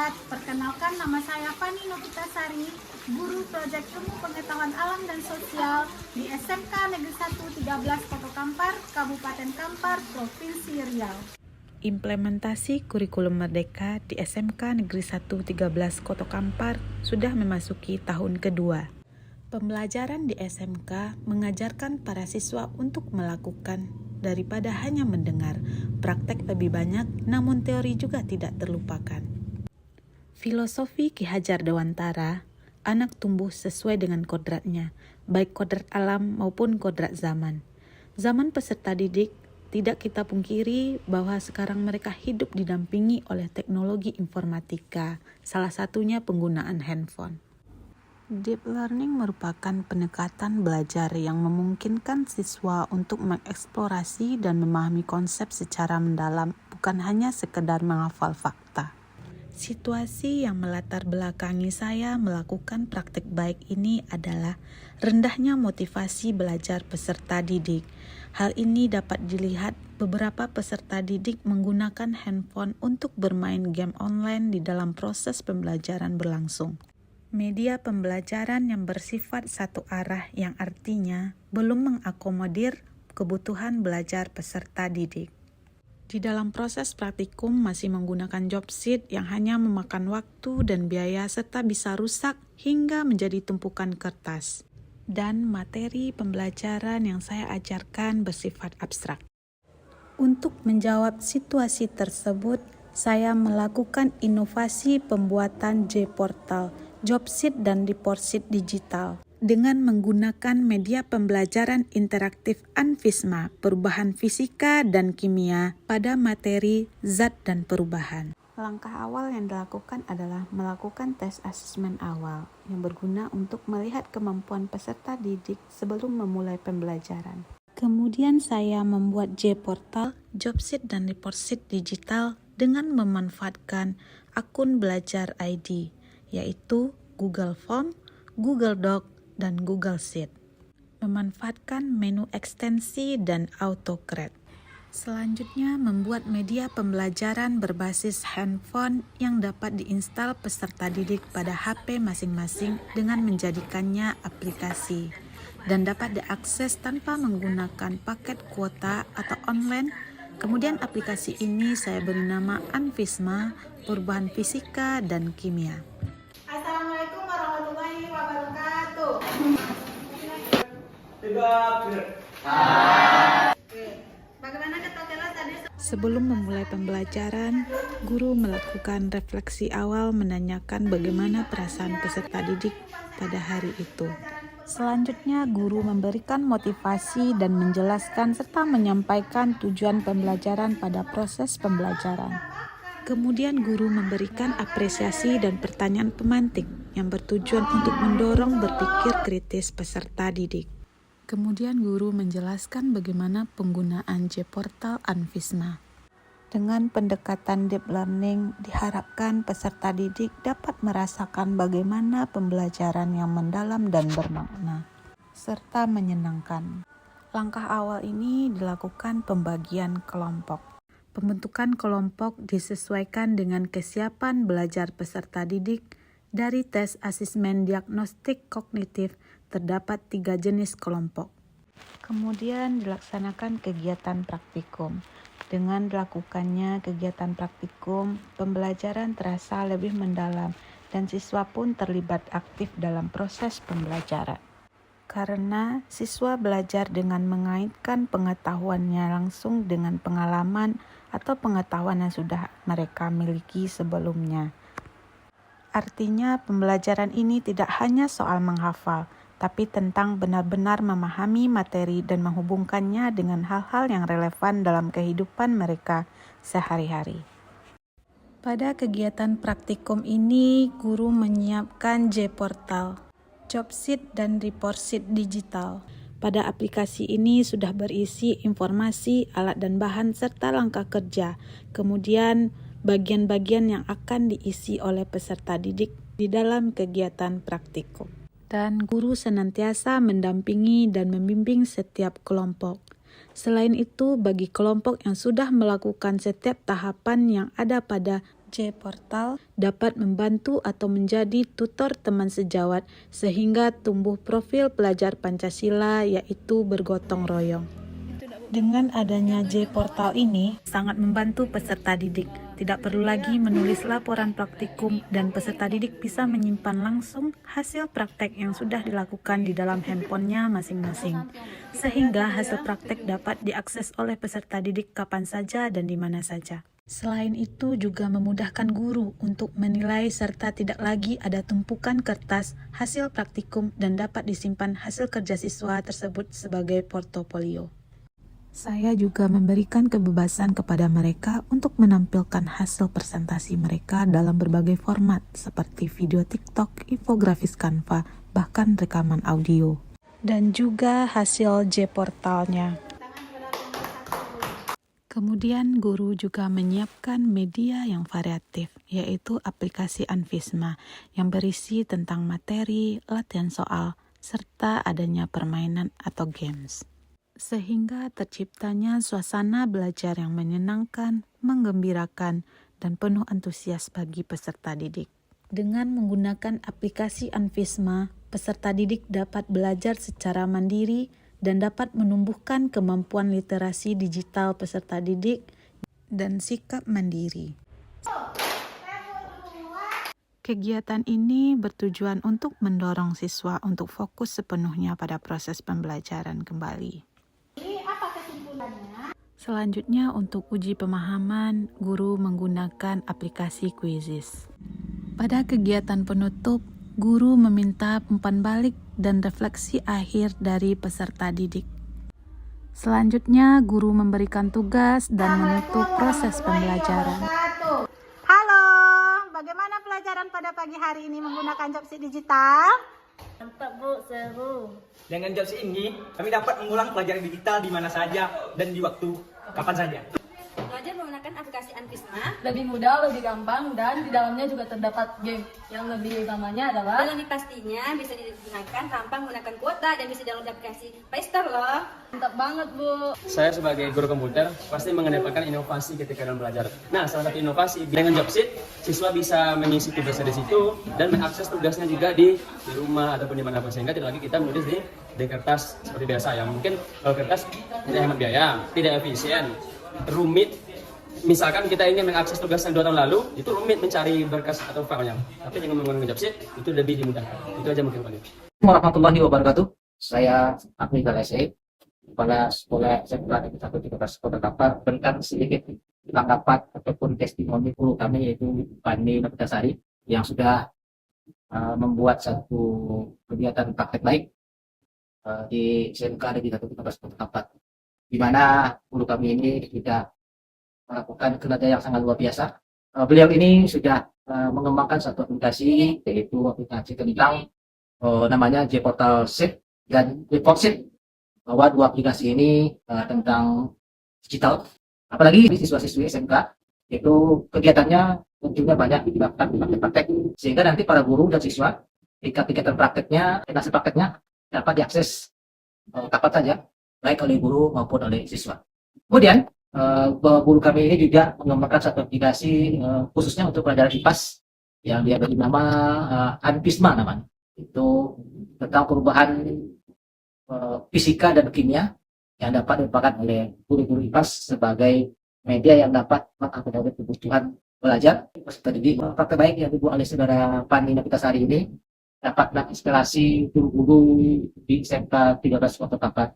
wabarakatuh. Perkenalkan, nama saya Fani Novitasari, guru Proyek Ilmu Pengetahuan Alam dan Sosial di SMK Negeri 1 13 Kota Kampar, Kabupaten Kampar, Provinsi Riau. Implementasi kurikulum merdeka di SMK Negeri 1 13 Kota Kampar sudah memasuki tahun kedua. Pembelajaran di SMK mengajarkan para siswa untuk melakukan daripada hanya mendengar. Praktek lebih banyak, namun teori juga tidak terlupakan. Filosofi Ki Hajar Dewantara, anak tumbuh sesuai dengan kodratnya, baik kodrat alam maupun kodrat zaman. Zaman peserta didik, tidak kita pungkiri bahwa sekarang mereka hidup didampingi oleh teknologi informatika, salah satunya penggunaan handphone. Deep learning merupakan pendekatan belajar yang memungkinkan siswa untuk mengeksplorasi dan memahami konsep secara mendalam, bukan hanya sekedar menghafal fakta. Situasi yang melatar belakangi saya melakukan praktik baik ini adalah rendahnya motivasi belajar peserta didik. Hal ini dapat dilihat beberapa peserta didik menggunakan handphone untuk bermain game online di dalam proses pembelajaran berlangsung. Media pembelajaran yang bersifat satu arah yang artinya belum mengakomodir kebutuhan belajar peserta didik. Di dalam proses praktikum masih menggunakan job sheet yang hanya memakan waktu dan biaya serta bisa rusak hingga menjadi tumpukan kertas. Dan materi pembelajaran yang saya ajarkan bersifat abstrak. Untuk menjawab situasi tersebut, saya melakukan inovasi pembuatan J-Portal, job sheet dan report sheet digital dengan menggunakan media pembelajaran interaktif Anvisma, perubahan fisika dan kimia pada materi zat dan perubahan. Langkah awal yang dilakukan adalah melakukan tes asesmen awal yang berguna untuk melihat kemampuan peserta didik sebelum memulai pembelajaran. Kemudian saya membuat J-Portal, job sheet dan report sheet digital dengan memanfaatkan akun belajar ID, yaitu Google Form, Google Doc, dan Google Sheet. Memanfaatkan menu ekstensi dan AutoCAD. Selanjutnya, membuat media pembelajaran berbasis handphone yang dapat diinstal peserta didik pada HP masing-masing dengan menjadikannya aplikasi dan dapat diakses tanpa menggunakan paket kuota atau online. Kemudian aplikasi ini saya beri nama Anvisma, perubahan fisika dan kimia. Assalamualaikum warahmatullahi wabarakatuh. Bagaimana Ketua Kelas tadi? Sebelum memulai pembelajaran, guru melakukan refleksi awal menanyakan bagaimana perasaan peserta didik pada hari itu. Selanjutnya, guru memberikan motivasi dan menjelaskan serta menyampaikan tujuan pembelajaran pada proses pembelajaran. Kemudian guru memberikan apresiasi dan pertanyaan pemantik yang bertujuan untuk mendorong berpikir kritis peserta didik. Kemudian guru menjelaskan bagaimana penggunaan J-Portal Anvisma. Dengan pendekatan deep learning, diharapkan peserta didik dapat merasakan bagaimana pembelajaran yang mendalam dan bermakna, serta menyenangkan. Langkah awal ini dilakukan pembagian kelompok. Pembentukan kelompok disesuaikan dengan kesiapan belajar peserta didik. Dari tes asesmen diagnostik kognitif, terdapat 3 jenis kelompok. Kemudian dilaksanakan kegiatan praktikum. Dengan dilakukannya kegiatan praktikum, pembelajaran terasa lebih mendalam dan siswa pun terlibat aktif dalam proses pembelajaran. Karena siswa belajar dengan mengaitkan pengetahuannya langsung dengan pengalaman atau pengetahuan yang sudah mereka miliki sebelumnya. Artinya pembelajaran ini tidak hanya soal menghafal, tapi tentang benar-benar memahami materi dan menghubungkannya dengan hal-hal yang relevan dalam kehidupan mereka sehari-hari. Pada kegiatan praktikum ini, guru menyiapkan J-Portal, job sheet dan report sheet digital. Pada aplikasi ini sudah berisi informasi, alat dan bahan serta langkah kerja. Kemudian bagian-bagian yang akan diisi oleh peserta didik di dalam kegiatan praktikum. Dan guru senantiasa mendampingi dan membimbing setiap kelompok. Selain itu, bagi kelompok yang sudah melakukan setiap tahapan yang ada pada J-Portal dapat membantu atau menjadi tutor teman sejawat sehingga tumbuh profil pelajar Pancasila yaitu bergotong royong. Dengan adanya J-Portal ini sangat membantu peserta didik. Tidak perlu lagi menulis laporan praktikum dan peserta didik bisa menyimpan langsung hasil praktek yang sudah dilakukan di dalam handphonenya masing-masing. Sehingga hasil praktek dapat diakses oleh peserta didik kapan saja dan di mana saja. Selain itu juga memudahkan guru untuk menilai serta tidak lagi ada tumpukan kertas hasil praktikum dan dapat disimpan hasil kerja siswa tersebut sebagai portofolio. Saya juga memberikan kebebasan kepada mereka untuk menampilkan hasil presentasi mereka dalam berbagai format seperti video TikTok, infografis Canva, bahkan rekaman audio. Dan juga hasil J-Portalnya. Kemudian guru juga menyiapkan media yang variatif, yaitu aplikasi Anfisma yang berisi tentang materi, latihan soal, serta adanya permainan atau games. Sehingga terciptanya suasana belajar yang menyenangkan, menggembirakan, dan penuh antusias bagi peserta didik. Dengan menggunakan aplikasi Anfisma, peserta didik dapat belajar secara mandiri dan dapat menumbuhkan kemampuan literasi digital peserta didik dan sikap mandiri. Kegiatan ini bertujuan untuk mendorong siswa untuk fokus sepenuhnya pada proses pembelajaran kembali. Selanjutnya untuk uji pemahaman, guru menggunakan aplikasi Quizizz. Pada kegiatan penutup, guru meminta umpan balik dan refleksi akhir dari peserta didik. Selanjutnya, guru memberikan tugas dan menutup proses pembelajaran. Halo, bagaimana pelajaran pada pagi hari ini menggunakan Jobseed digital? Mantap Bu, seru. Dengan Jobseed ini, kami dapat mengulang pelajaran digital di mana saja dan di waktu kapan saja. Belajar menggunakan aplikasi Anfisma Lebih mudah, lebih gampang, dan di dalamnya juga terdapat game. Yang lebih utamanya adalah dengan pastinya bisa digunakan tanpa menggunakan kuota dan bisa download aplikasi Play Store loh. mantap banget Bu. Saya sebagai guru komputer pasti mengedepankan inovasi ketika dalam belajar. Nah, salah satu inovasi dengan Jobseed, siswa bisa mengisi tugasnya di situ dan mengakses tugasnya juga di rumah ataupun di mana pun, sehingga tidak lagi kita menulis di kertas seperti biasa. Yang mungkin kalau kertas tidak hemat biaya, tidak efisien, rumit. Misalkan kita ingin mengakses tugas yang 2 tahun lalu, itu rumit mencari berkas atau filenya. Tapi dengan menggunakan Jobseed, itu lebih dimudahkan. Itu aja mungkin Pak. Warahmatullahi wabarakatuh. Saya Ahmad Galese, Kepala Sekolah SMK Negeri 1 13 Kota Kampar, berikan sedikit tanggapan ataupun testimoni guru kami yaitu Pani Novitasari yang sudah membuat satu kegiatan praktek baik di SMK Negeri 1 13 Kota Kampar, di mana guru kami ini tidak melakukan kinerja yang sangat luar biasa. Beliau ini sudah mengembangkan satu aplikasi, yaitu aplikasi tentang namanya J-Portal Sheet dan Report-Sheet, bahwa dua aplikasi ini tentang digital. Apalagi di siswa-siswi SMK, itu kegiatannya tentunya banyak dilakukan praktek-praktek, sehingga nanti para guru dan siswa ketika kegiatan prakteknya, hasil prakteknya dapat diakses kapan saja, baik oleh guru maupun oleh siswa. Kemudian guru kami ini juga mengembangkan satu aplikasi khususnya untuk pelajaran IPAS yang dia beri nama Anfisma namanya. Itu tentang perubahan fisika dan kimia yang dapat dipakai oleh guru-guru IPAS sebagai media yang dapat mengakomodir kebutuhan belajar peserta didik. Praktek baik yang dibuat oleh saudara Pani Novitasari ini dapat menginspirasi guru-guru di SMK 13 Kota Kampar